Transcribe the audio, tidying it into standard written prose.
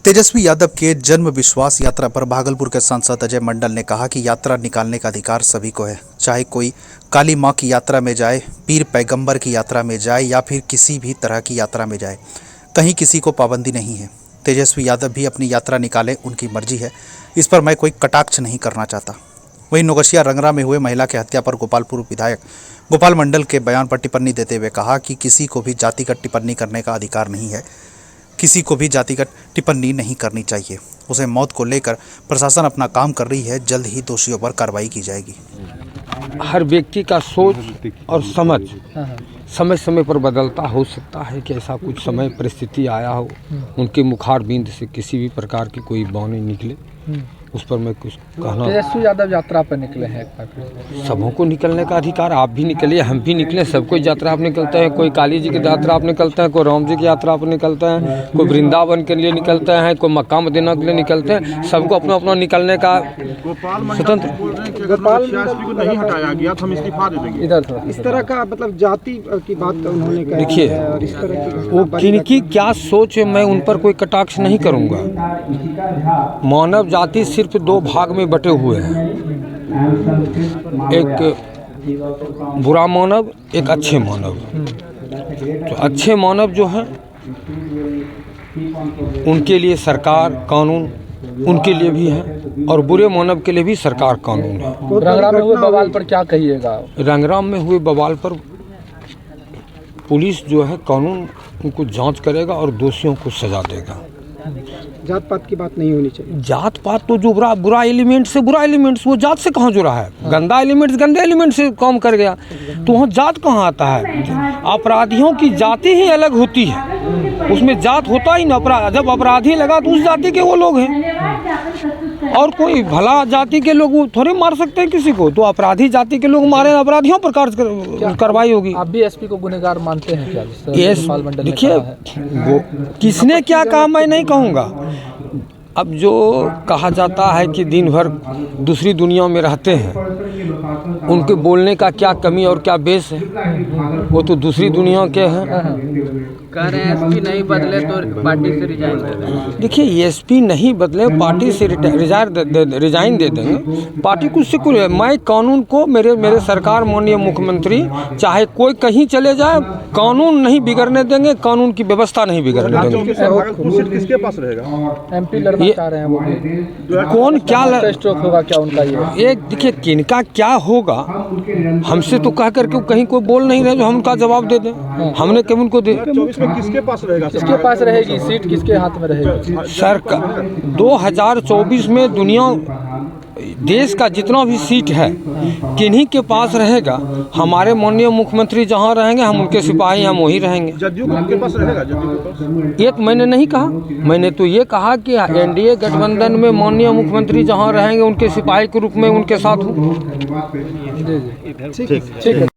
तेजस्वी यादव के जन्म विश्वास यात्रा पर भागलपुर के सांसद अजय मंडल ने कहा कि यात्रा निकालने का अधिकार सभी को है, चाहे कोई काली मां की यात्रा में जाए, पीर पैगंबर की यात्रा में जाए या फिर किसी भी तरह की यात्रा में जाए, कहीं किसी को पाबंदी नहीं है। तेजस्वी यादव भी अपनी यात्रा निकालें, उनकी मर्जी है, इस पर मैं कोई कटाक्ष नहीं करना चाहता। वहीं नौगछिया रंगरा में हुए महिला की हत्या पर गोपालपुर विधायक गोपाल मंडल के बयान पर टिप्पणी देते हुए कहा कि किसी को भी जातिगत टिप्पणी करने का अधिकार नहीं है, किसी को भी जातिगत टिप्पणी नहीं करनी चाहिए। उसे मौत को लेकर प्रशासन अपना काम कर रही है, जल्द ही दोषियों पर कार्रवाई की जाएगी। हर व्यक्ति का सोच और समझ समय समय पर बदलता हो सकता है कि ऐसा कुछ समय परिस्थिति आया हो, उनके मुखार बिंद से किसी भी प्रकार की कोई वाणी निकले, उस पर मैं कुछ कहना। तेजस्वी यादव यात्रा पर निकले हैं, सबों को निकलने का अधिकार, आप भी निकलिए, हम भी निकले, सब कोई यात्रा पर निकलते हैं। कोई काली जी की यात्रा पर निकलते हैं, कोई राम जी की यात्रा पर निकलते हैं, कोई वृंदावन के लिए निकलते हैं, कोई मक्का मदीना के लिए निकलते हैं। सबको अपना अपना निकलने का स्वतंत्र। गोपाल को नहीं हटाया गया तो हम इस्तीफा दे देंगे। इधर इस तरह का मतलब जाति की बात उन्होंने कहा। देखिए, और इस तरह की वो किनकी क्या सोच है, मैं उन पर कोई कटाक्ष नहीं करूंगा। मानव जाति सिर्फ दो भाग में बटे हुए हैं, एक बुरा मानव, एक अच्छे मानव। तो अच्छे मानव जो हैं उनके लिए सरकार कानून उनके लिए भी है, और बुरे मानव के लिए भी सरकार कानून है। रंगरा में हुए बवाल पर क्या कहिएगा? रंगरा में हुए बवाल पर पुलिस जो है कानून उनको जांच करेगा और दोषियों को सजा देगा। जात पात की बात नहीं होनी चाहिए। जात पात तो जो बुरा एलिमेंट्स है, बुरा एलिमेंट्स वो जात से कहाँ जुड़ा है? गंदा एलिमेंट्स गंदे एलिमेंट से काम कर गया तो वहाँ जात कहाँ आता है? अपराधियों की जाति ही अलग होती है, उसमें जात होता ही ना। जब अपराधी लगा तो उस जाति के वो लोग हैं, और कोई भला जाति के लोग वो थोड़े मार सकते हैं किसी को। तो अपराधी जाति के लोग मारे, अपराधियों पर कार्रवाई होगी। आप भी एसपी को गुनहगार मानते हैं क्या? देखिए, किसने क्या कहा मैं नहीं कहूँगा। अब जो कहा जाता है कि दिन भर दूसरी दुनिया में रहते हैं, उनके बोलने का क्या कमी और क्या बेस है, वो तो दूसरी दुनिया के हैं। कह रहे हैं एसपी नहीं बदले तो पार्टी से रिजाइन दे देंगे। देखिए, एसपी नहीं बदले पार्टी से रिजाइन दे देंगे। पार्टी कुछ से कुछ, मैं कानून को, मेरे सरकार माननीय मुख्यमंत्री चाहे कोई कहीं चले जाए, कानून नहीं बिगड़ने देंगे, कानून की व्यवस्था नहीं बिगड़ने देंगे। किसके पास रहेगा? एमपी लड़ना चाह रहे हैं वो भी। कौन क्या स्ट्रोक होगा क्या उनका? ये एक देखिए, किनका क्या होगा हमसे तो कह करके कहीं कोई बोल नहीं रहे जो हम उनका जवाब दे दें। हमने कभी उनको दे। किसके पास रहेगा? किसके पास रहेगी सीट? किसके हाथ में रहेगी? सर, 2024 में दुनिया देश का जितना भी सीट है किन्हीं के पास रहेगा। हमारे माननीय मुख्यमंत्री जहां रहेंगे, हम उनके सिपाही, हम वहीं रहेंगे। जदयू के पास रहेगा? जदयू के पास ये तो मैंने नहीं कहा। मैंने तो ये कहा कि एनडीए गठबंधन में माननीय मुख्यमंत्री जहां रहेंगे, उनके सिपाही के रूप में उनके साथ हूँ। ठीक है।